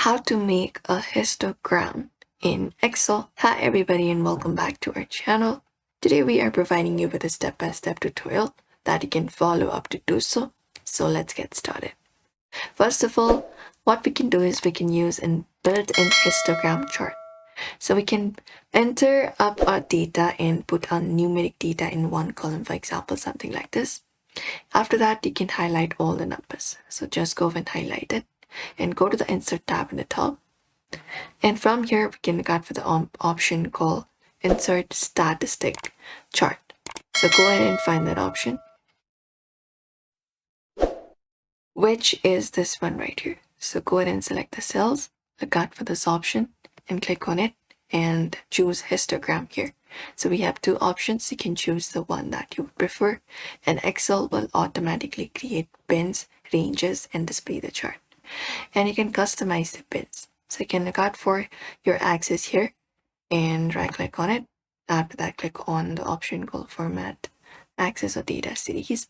How to make a histogram in Excel. Hi everybody and welcome back to our channel. Today we are providing you with a step-by-step tutorial that you can follow up to do so. So let's get started. First of all, what we can do is we can use a built-in histogram chart. So we can enter up our data and put our numeric data in one column, for example, something like this. After that, you can highlight all the numbers. So just go and highlight it and go to the Insert tab in the top. And from here, we can look out for the option called Insert Statistic Chart. So go ahead and find that option, which is this one right here. So go ahead and select the cells, look out for this option and click on it and choose histogram here. So we have two options. You can choose the one that you prefer, and Excel will automatically create bins, ranges, and display the chart. And you can customize the bins. So you can look out for your axis here and right click on it. After that, click on the option called Format Axis or Data Series,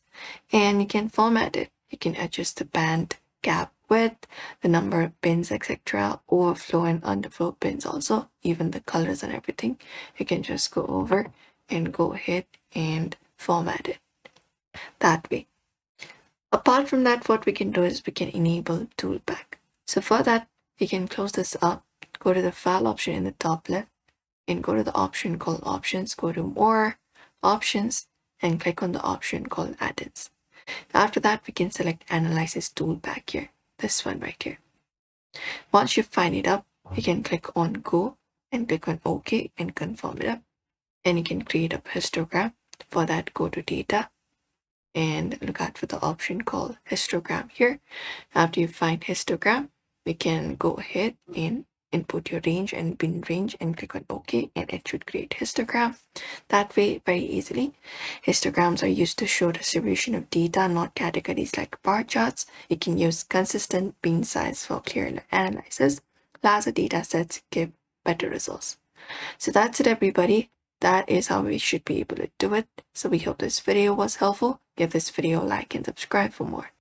and you can format it. You can adjust the band, gap width, the number of bins, etc., overflow and underflow bins also, even the colors and everything. You can just go over and go ahead and format it that way. Apart from that, what we can do is we can enable toolpack. So for that, we can close this up, go to the file option in the top left and go to the option called options, go to more options and click on the option called add-ins. After that, we can select analysis toolpack here, this one right here. Once you find it up, you can click on go and click on OK and confirm it up. And you can create a histogram. For that, go to data and look out for the option called histogram here. After you find histogram, we can go ahead and input your range and bin range and click on OK, and it should create histogram. That way, very easily. Histograms are used to show distribution of data, not categories like bar charts. You can use consistent bin size for clear analysis. Larger data sets give better results. So that's it, everybody. That is how we should be able to do it. So we hope this video was helpful. Give this video a like and subscribe for more.